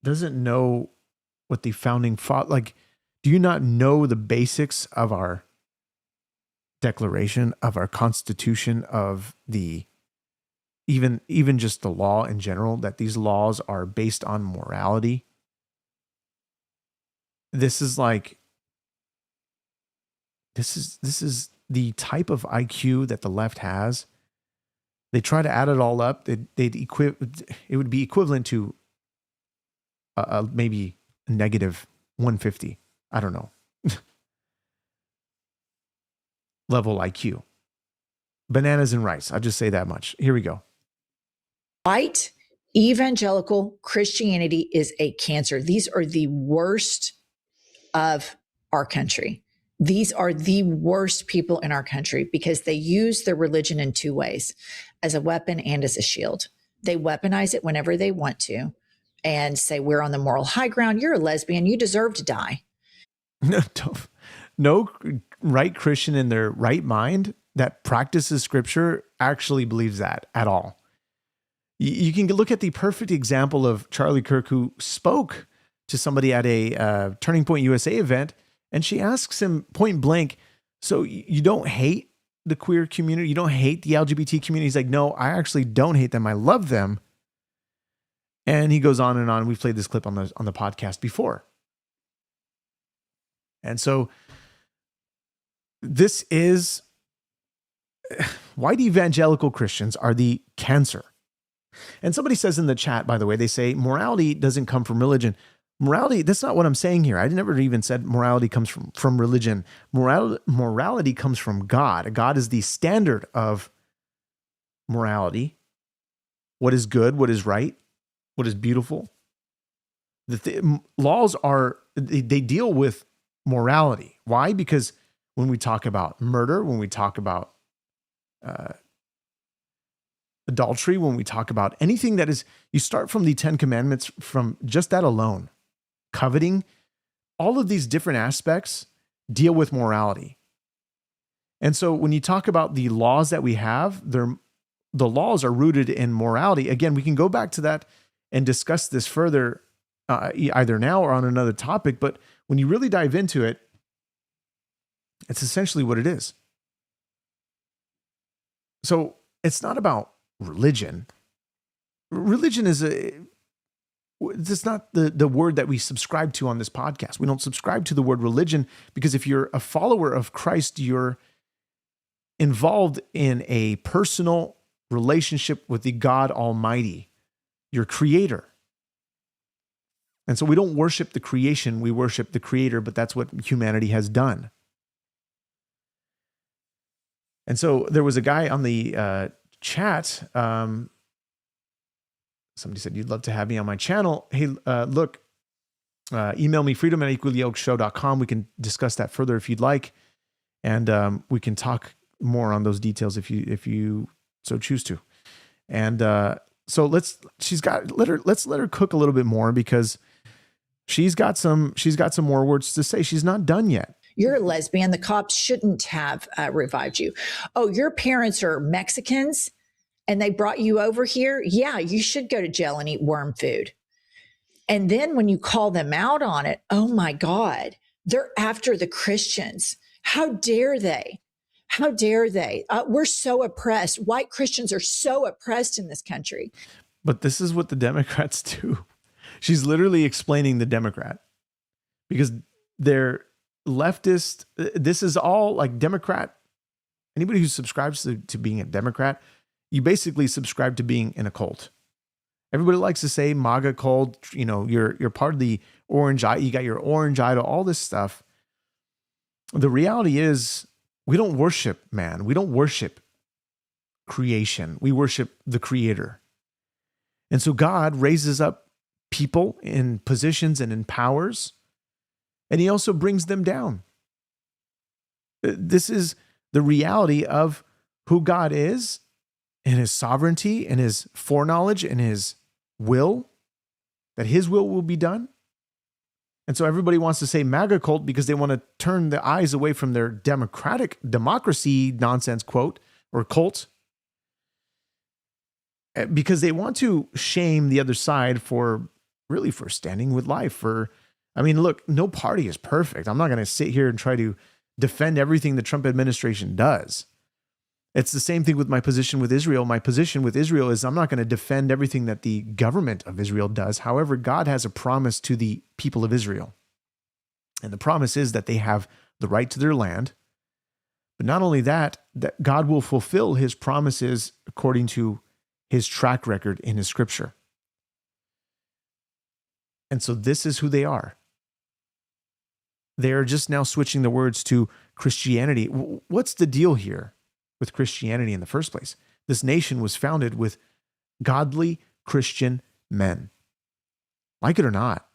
doesn't know what the founding father, like, do you not know the basics of our Declaration, of our Constitution, of the, even just the law in general, that these laws are based on morality? This is the type of IQ that the left has. They try to add it all up. It would be equivalent to maybe negative 150. I don't know. Level IQ. Bananas and rice. I'll just say that much. Here we go. White evangelical Christianity is a cancer. These are the worst of our country. These are the worst people in our country because they use their religion in two ways, as a weapon and as a shield. They weaponize it whenever they want to and say, we're on the moral high ground. You're a lesbian. You deserve to die. No right Christian in their right mind that practices scripture actually believes that at all. You can look at the perfect example of Charlie Kirk, who spoke to somebody at a Turning Point USA event, and she asks him point blank, so you don't hate the queer community? You don't hate the LGBT community? He's like, no, I actually don't hate them. I love them. And he goes on and on. We've played this clip on the podcast before. And so this is, white evangelical Christians are the cancer. And somebody says in the chat, by the way, they say morality doesn't come from religion. Morality, that's not what I'm saying here. I never even said morality comes from religion. Morality comes from God. God is the standard of morality. What is good, what is right, what is beautiful. Laws are, they deal with morality. Why? Because when we talk about murder, when we talk about adultery, when we talk about anything that is, you start from the 10 Commandments, from just that alone, coveting, all of these different aspects deal with morality. And so when you talk about the laws that we have, the laws are rooted in morality. Again, we can go back to that and discuss this further either now or on another topic. But when you really dive into it, it's essentially what it is. So it's not about religion. Religion is it's not the word that we subscribe to on this podcast. We don't subscribe to the word religion because if you're a follower of Christ, you're involved in a personal relationship with the God Almighty, your creator. And so we don't worship the creation, we worship the creator, but that's what humanity has done. And so there was a guy on the chat. Somebody said, you'd love to have me on my channel. Hey, look, email me freedom@equallyyokeshow.com. We can discuss that further if you'd like. And we can talk more on those details if you so choose to. And so let's let her cook a little bit more because she's got some more words to say. She's not done yet. You're a lesbian. The cops shouldn't have revived you. Oh, your parents are Mexicans and they brought you over here. Yeah, you should go to jail and eat worm food. And then when you call them out on it, oh my God, they're after the Christians. How dare they? How dare they? We're so oppressed. White Christians are so oppressed in this country. But this is what the Democrats do. She's literally explaining the Democrat because they're leftist. This is all like Democrat. Anybody who subscribes to being a Democrat, you basically subscribe to being in a cult. Everybody likes to say MAGA cult. You know, you're part of the orange eye. You got your orange idol, all this stuff. The reality is we don't worship man. We don't worship creation. We worship the creator. And so God raises up people in positions and in powers, and he also brings them down. This is the reality of who God is and his sovereignty and his foreknowledge and his will, that his will be done. And so everybody wants to say MAGA cult because they want to turn the eyes away from their democracy nonsense quote or cult, because they want to shame the other side for standing with life. Look, no party is perfect. I'm not going to sit here and try to defend everything the Trump administration does. It's the same thing with my position with Israel. My position with Israel is I'm not going to defend everything that the government of Israel does. However, God has a promise to the people of Israel. And the promise is that they have the right to their land. But not only that God will fulfill his promises according to his track record in his scripture. And so this is who they are. They're just now switching the words to Christianity. What's the deal here with Christianity in the first place? This nation was founded with godly Christian men. Like it or not,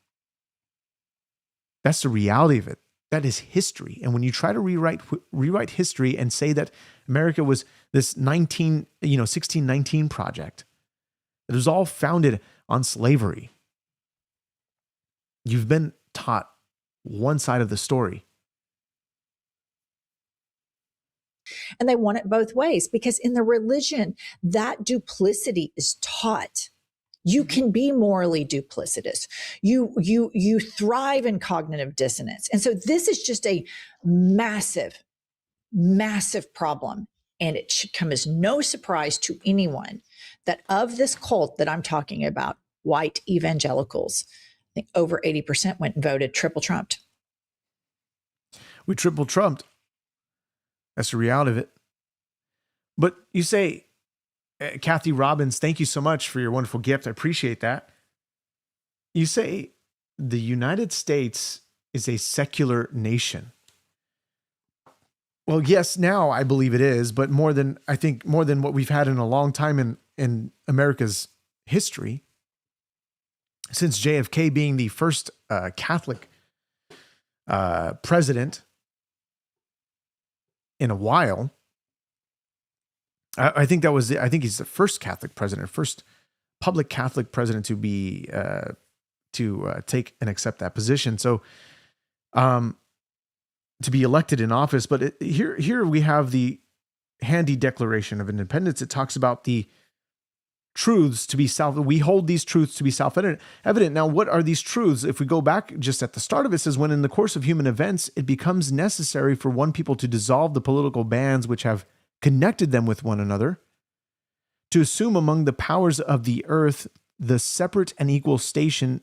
that's the reality of it. That is history. And when you try to rewrite history and say that America was this 1619 project, it was all founded on slavery. You've been taught one side of the story. And they want it both ways because in the religion, that duplicity is taught. You can be morally duplicitous. You thrive in cognitive dissonance. And so this is just a massive, massive problem. And it should come as no surprise to anyone that of this cult that I'm talking about, white evangelicals, I think over 80% went and voted triple trumped. We triple trumped. That's the reality of it. But you say, Kathy Robbins, thank you so much for your wonderful gift. I appreciate that. You say the United States is a secular nation. Well, yes, now I believe it is, but more than what we've had in a long time in America's history. Since JFK being the first Catholic president, in a while. I think he's the first Catholic president, first public Catholic president to be to take and accept that position. So, to be elected in office. But here we have the handy Declaration of Independence. It talks about the truths to be we hold these truths to be self-evident. Now, what are these truths? If we go back just at the start of it, it says, when in the course of human events, it becomes necessary for one people to dissolve the political bands which have connected them with one another, to assume among the powers of the earth the separate and equal station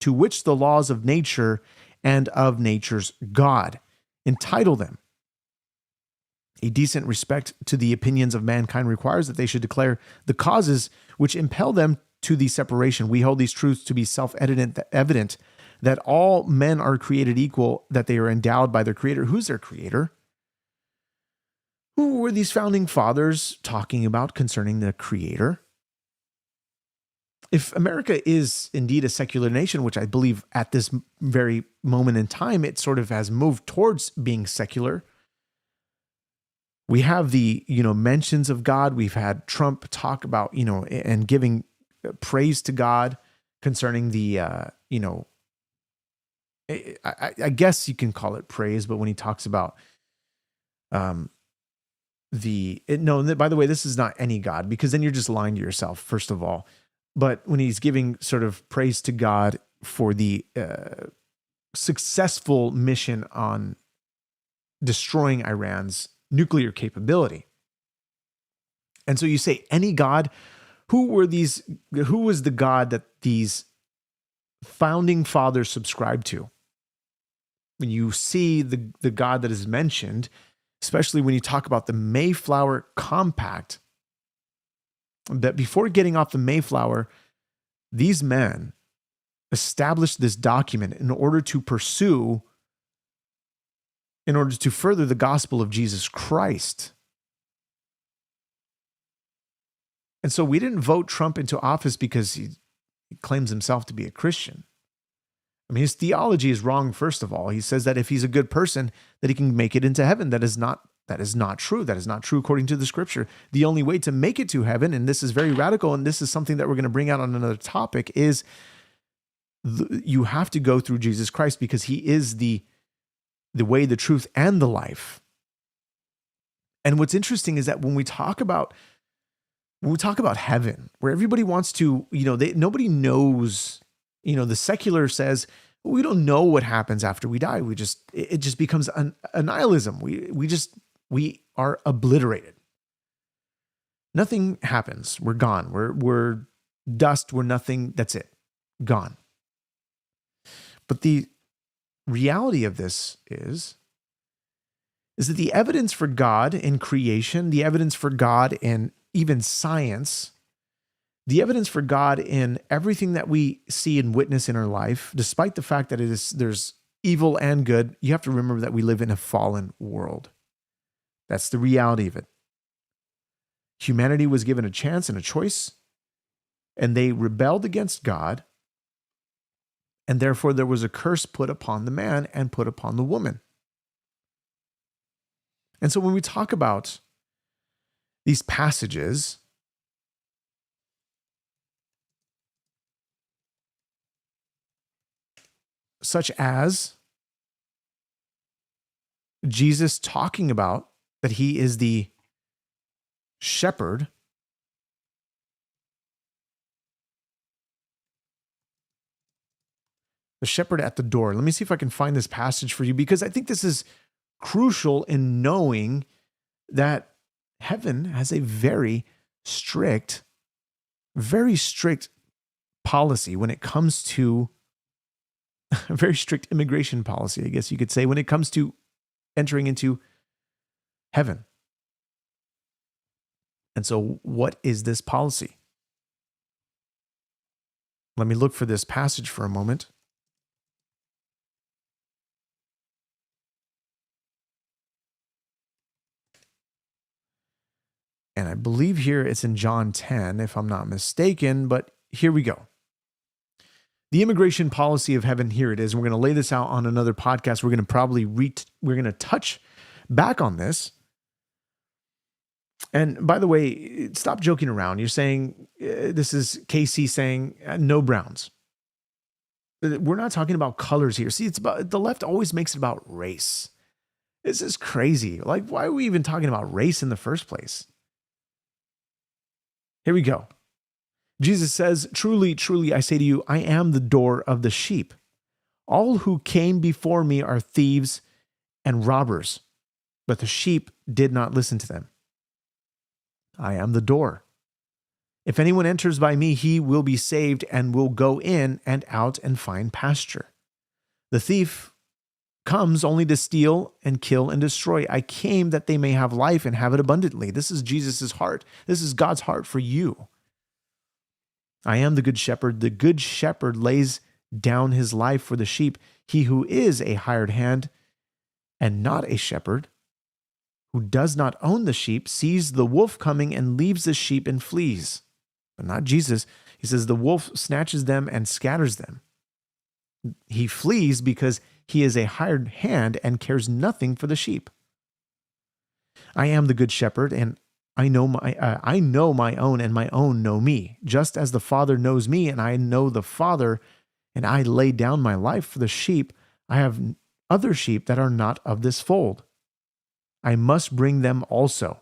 to which the laws of nature and of nature's God entitle them. A decent respect to the opinions of mankind requires that they should declare the causes which impel them to the separation. We hold these truths to be self-evident that all men are created equal, that they are endowed by their Creator. Who's their Creator? Who were these founding fathers talking about concerning the Creator? If America is indeed a secular nation, which I believe at this very moment in time, it sort of has moved towards being secular. We have the, mentions of God. We've had Trump talk about, and giving praise to God concerning the, I guess you can call it praise, but when he talks about, by the way, this is not any God, because then you're just lying to yourself, first of all. But when he's giving sort of praise to God for the successful mission on destroying Iran's nuclear capability. And so you say, any God, who was the God that these founding fathers subscribed to? When you see the God that is mentioned, especially when you talk about the Mayflower Compact, that before getting off the Mayflower, these men established this document in order to further the gospel of Jesus Christ. And so we didn't vote Trump into office because he claims himself to be a Christian. I mean, his theology is wrong, first of all. He says that if he's a good person, that he can make it into heaven. That is not true. That is not true according to the scripture. The only way to make it to heaven, and this is very radical, and this is something that we're going to bring out on another topic, is you have to go through Jesus Christ, because he is the way, the truth, and the life. And what's interesting is that when we talk about heaven, where everybody wants to, nobody knows, the secular says, we don't know what happens after we die. It just becomes a nihilism. We are obliterated. Nothing happens. We're gone. We're dust. We're nothing. That's it. Gone. But the reality of this is that the evidence for God in creation, the evidence for God in even science, the evidence for God in everything that we see and witness in our life, despite the fact that there's evil and good, you have to remember that we live in a fallen world. That's the reality of it. Humanity was given a chance and a choice, and they rebelled against God, and therefore there was a curse put upon the man and put upon the woman. And so when we talk about these passages, such as Jesus talking about that he is the shepherd, the shepherd at the door. Let me see if I can find this passage for you, because I think this is crucial in knowing that heaven has a very strict policy when it comes to a very strict immigration policy, I guess you could say, when it comes to entering into heaven. And so what is this policy? Let me look for this passage for a moment. And I believe here it's in John 10, if I'm not mistaken, but here we go. The immigration policy of heaven, here it is. We're going to lay this out on another podcast. We're going to probably we're going to touch back on this And by the way, stop joking around. You're saying, this is KC saying, no Browns. We're not talking about colors here. See, it's about, the left always makes it about race. This is crazy. Like, why are we even talking about race in the first place? Here we go. Jesus says, truly, truly, I say to you, I am the door of the sheep. All who came before me are thieves and robbers, but the sheep did not listen to them. I am the door. If anyone enters by me, he will be saved and will go in and out and find pasture. The thief comes only to steal and kill and destroy. I came that they may have life and have it abundantly. This is Jesus' heart. This is God's heart for you. I am the good shepherd. The good shepherd lays down his life for the sheep. He who is a hired hand and not a shepherd, who does not own the sheep, sees the wolf coming and leaves the sheep and flees. But not Jesus. He says the wolf snatches them and scatters them. He flees because he is a hired hand and cares nothing for the sheep. I am the good shepherd, and I know my own, and my own know me, just as the Father knows me, and I know the Father, and I lay down my life for the sheep. I have other sheep that are not of this fold. I must bring them also.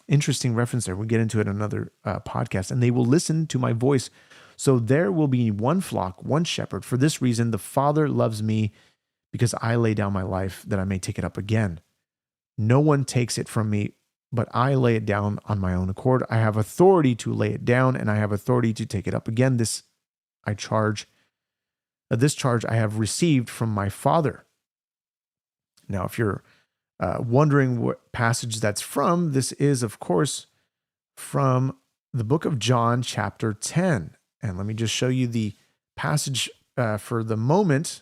Interesting reference there. We'll get into it in another podcast. And they will listen to my voice. So there will be one flock, one shepherd. For this reason, the Father loves me, because I lay down my life that I may take it up again. No one takes it from me, but I lay it down on my own accord. I have authority to lay it down, and I have authority to take it up again. This charge I have received from my Father. Now, if you're wondering what passage that's from, this is, of course, from the book of John, chapter 10. And let me just show you the passage for the moment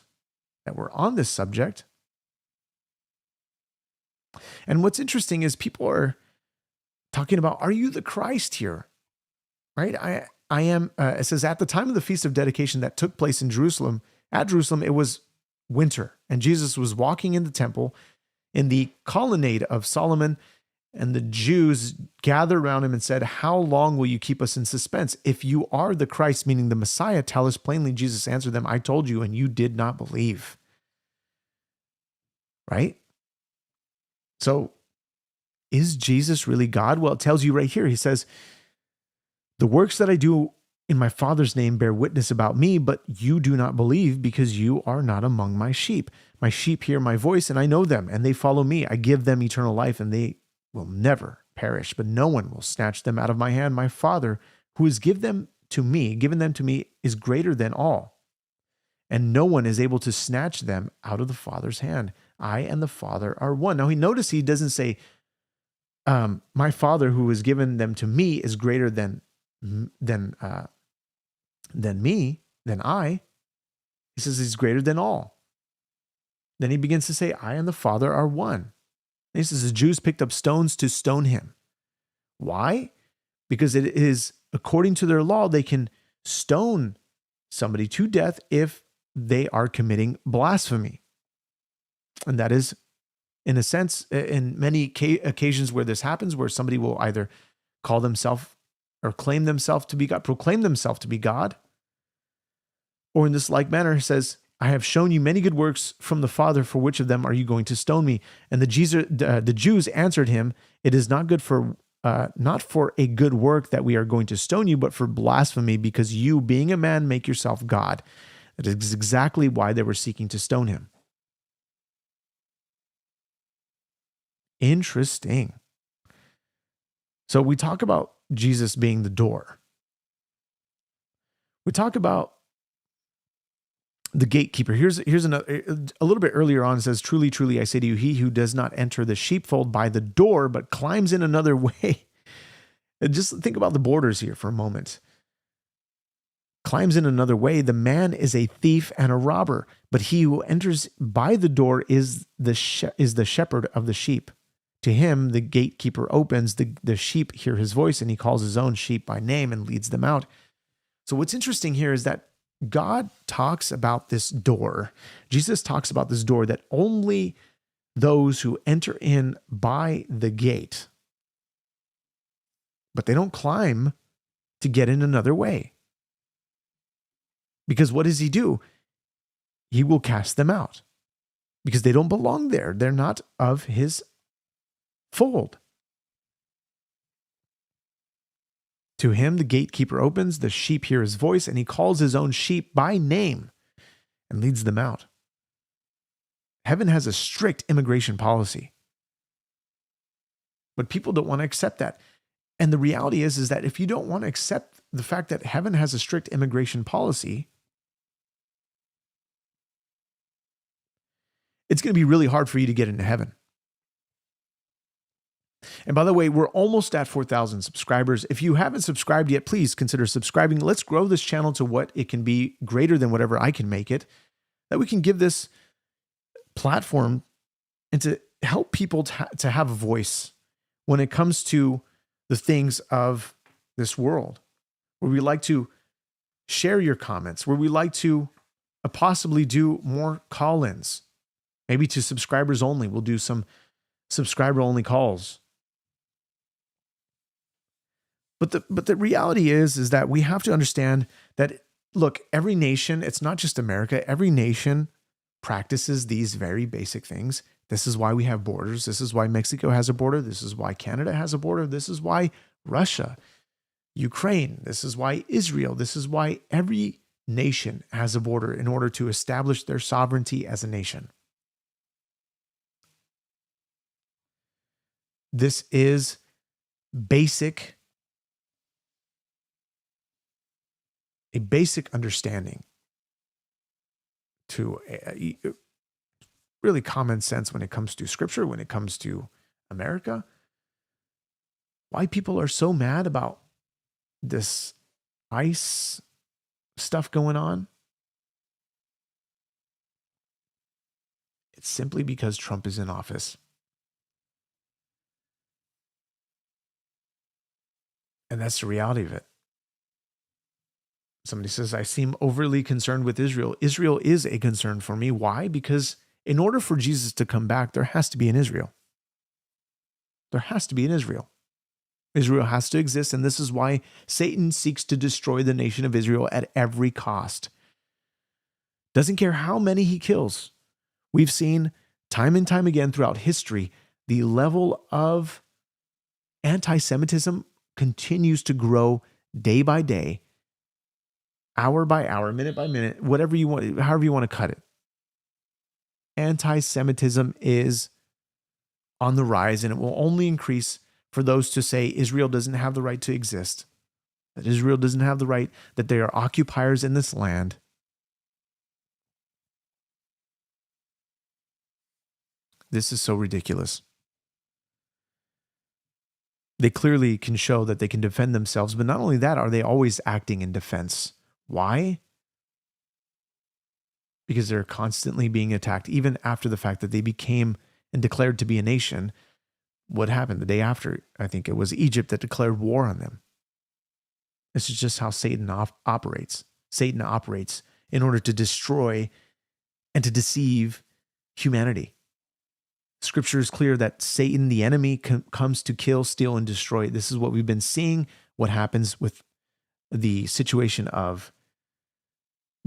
that we're on this subject. And what's interesting is people are talking about, are you the Christ here? Right? I am, it says, at the time of the Feast of Dedication that took place in Jerusalem, at Jerusalem, it was winter, and Jesus was walking in the temple in the colonnade of Solomon, and the Jews gathered around him and said, how long will you keep us in suspense? If you are the Christ, meaning the Messiah, tell us plainly. Jesus answered them, I told you, and you did not believe. Right? So, is Jesus really God? Well, it tells you right here. He says, the works that I do in my Father's name bear witness about me, but you do not believe because you are not among my sheep. My sheep hear my voice, and I know them, and they follow me. I give them eternal life, and they will never perish, but no one will snatch them out of my hand. My Father, who has given them to me, is greater than all, and no one is able to snatch them out of the Father's hand. I and the Father are one. Now, notice he doesn't say, my Father who has given them to me is greater than I. He says he's greater than all. Then he begins to say, I and the Father are one. And he says the Jews picked up stones to stone him. Why? Because it is, according to their law, they can stone somebody to death if they are committing blasphemy. And that is, in a sense, in many occasions where this happens, where somebody will either call themselves or claim themselves to be God, proclaim themselves to be God, or in this like manner, he says, I have shown you many good works from the Father. For which of them are you going to stone me? And the Jews answered him, it is not for a good work that we are going to stone you, but for blasphemy, because you, being a man, make yourself God. That is exactly why they were seeking to stone him. Interesting. So we talk about Jesus being the door. We talk about the gatekeeper. Here's another, a little bit earlier on, it says, truly, truly, I say to you, he who does not enter the sheepfold by the door, but climbs in another way. And just think about the borders here for a moment. Climbs in another way. The man is a thief and a robber, but he who enters by the door is the shepherd of the sheep. To him, the gatekeeper opens, the sheep hear his voice, and he calls his own sheep by name and leads them out. So what's interesting here is that God talks about this door. Jesus talks about this door that only those who enter in by the gate but they don't climb to get in another way. Because what does he do? He will cast them out because they don't belong there. They're not of his fold. To him, the gatekeeper opens, the sheep hear his voice, and he calls his own sheep by name and leads them out. Heaven has a strict immigration policy. But people don't want to accept that. And the reality is that if you don't want to accept the fact that heaven has a strict immigration policy, it's going to be really hard for you to get into heaven. And by the way, we're almost at 4,000 subscribers. If you haven't subscribed yet, please consider subscribing. Let's grow this channel to what it can be, greater than whatever I can make it, that we can give this platform and to help people to have a voice when it comes to the things of this world, where we like to share your comments, where we like to possibly do more call-ins, maybe to subscribers only. We'll do some subscriber-only calls. But the reality is that we have to understand that, look, every nation, it's not just America, every nation practices these very basic things. This is why we have borders. This is why Mexico has a border. This is why Canada has a border. This is why Russia, Ukraine, this is why Israel, this is why every nation has a border in order to establish their sovereignty as a nation. This is a basic understanding to really common sense when it comes to scripture, when it comes to America. Why people are so mad about this ICE stuff going on? It's simply because Trump is in office. And that's the reality of it. Somebody says, I seem overly concerned with Israel. Israel is a concern for me. Why? Because in order for Jesus to come back, there has to be an Israel. There has to be an Israel. Israel has to exist, and this is why Satan seeks to destroy the nation of Israel at every cost. Doesn't care how many he kills. We've seen time and time again throughout history, the level of anti-Semitism continues to grow day by day, hour by hour, minute by minute, whatever you want, however you want to cut it. Anti-Semitism is on the rise, and it will only increase for those to say Israel doesn't have the right to exist, that Israel doesn't have the right, that they are occupiers in this land. This is so ridiculous. They clearly can show that they can defend themselves, but not only that, are they always acting in defense? Why? Because they're constantly being attacked, even after the fact that they became and declared to be a nation. What happened the day after? I think it was Egypt that declared war on them. This is just how Satan operates. Satan operates in order to destroy and to deceive humanity. Scripture is clear that Satan, the enemy, comes to kill, steal, and destroy. This is what we've been seeing, what happens with the situation of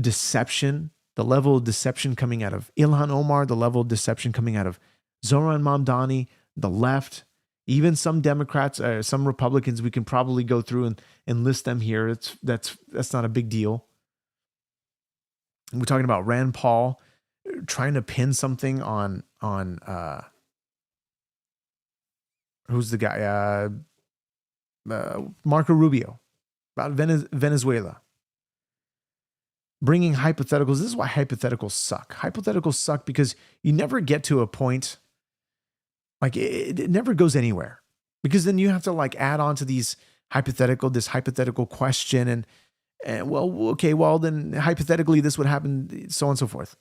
deception, the level of deception coming out of Ilhan Omar, the level of deception coming out of Zoran Mamdani, the left, even some Democrats, some Republicans. We can probably go through and list them here. That's not a big deal. We're talking about Rand Paul trying to pin something on who's the guy? Marco Rubio, about Venezuela. Bringing hypotheticals. This is why hypotheticals suck. Hypotheticals suck because you never get to a point, like it never goes anywhere. Because then you have to like add on to this hypothetical question and well, okay, well then hypothetically this would happen, so on and so forth.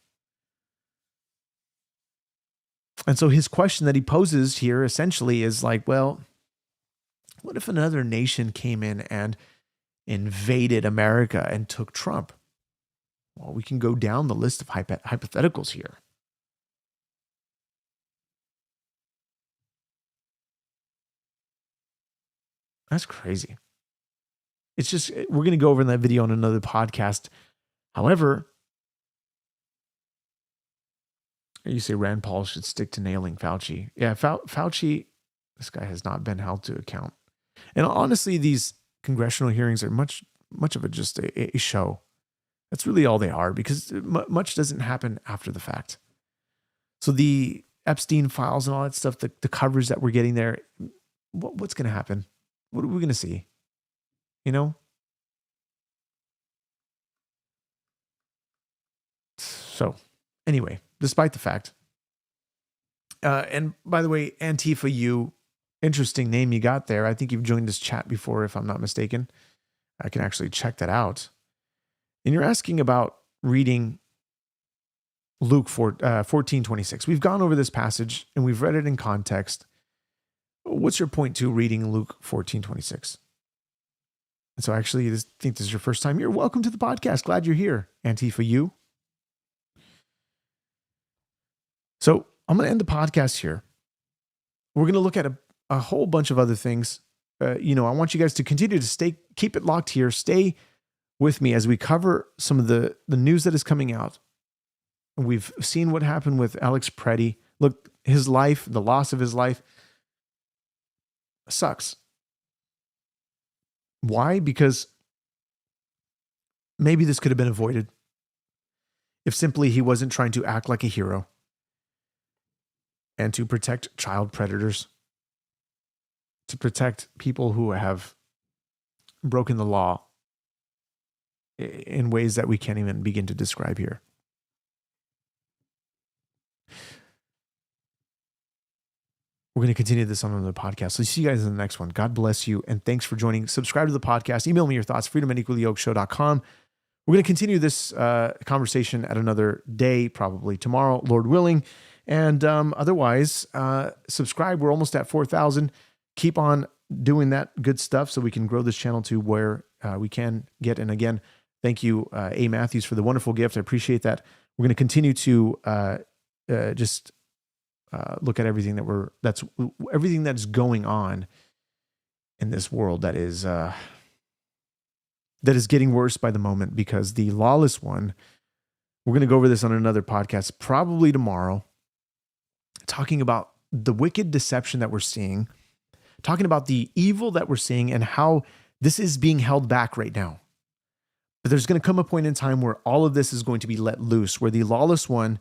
And so his question that he poses here essentially is like, well, what if another nation came in and invaded America and took Trump? Well, we can go down the list of hypotheticals here. That's crazy. It's just, we're going to go over that video on another podcast. However, you say Rand Paul should stick to nailing Fauci. Yeah, Fauci, this guy has not been held to account. And honestly, these congressional hearings are much of just a show. That's really all they are, because much doesn't happen after the fact. So the Epstein files and all that stuff, the coverage that we're getting there, what's going to happen? What are we going to see? You know? So anyway, despite the fact, and by the way, Antifa U, interesting name you got there. I think you've joined this chat before, if I'm not mistaken. I can actually check that out. And you're asking about reading Luke 14:26. We've gone over this passage and we've read it in context. What's your point to reading Luke 14:26? And so actually, I think this is your first time here. Welcome to the podcast. Glad you're here, Antifa U. So I'm going to end the podcast here. We're going to look at a whole bunch of other things. I want you guys to continue to keep it locked here. Stay with me as we cover some of the news that is coming out. We've seen what happened with Alex Preddy. Look, his life, the loss of his life sucks. Why? Because maybe this could have been avoided if simply he wasn't trying to act like a hero and to protect child predators, to protect people who have broken the law in ways that we can't even begin to describe here. We're going to continue this on the podcast. So see you guys in the next one. God bless you. And thanks for joining. Subscribe to the podcast. Email me your thoughts, freedomandequallyyokeshow.com. We're going to continue this conversation at another day, probably tomorrow, Lord willing. And otherwise, subscribe. We're almost at 4,000. Keep on doing that good stuff so we can grow this channel to where we can get. And again, thank you, A. Matthews, for the wonderful gift. I appreciate that. We're going to continue to just look at everything everything that's going on in this world that is getting worse by the moment, because the lawless one, we're going to go over this on another podcast, probably tomorrow, talking about the wicked deception that we're seeing, talking about the evil that we're seeing and how this is being held back right now. But there's going to come a point in time where all of this is going to be let loose, where the lawless one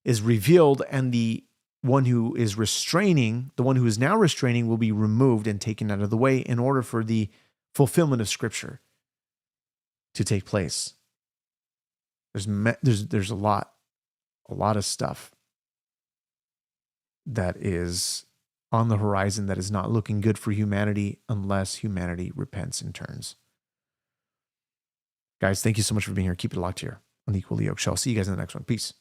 is revealed and the one who is restraining, the one who is now restraining, will be removed and taken out of the way in order for the fulfillment of Scripture to take place. There's a lot of stuff that is on the horizon that is not looking good for humanity unless humanity repents and turns. Guys, thank you so much for being here. Keep it locked here on the Equally Yoked Show. I'll see you guys in the next one. Peace.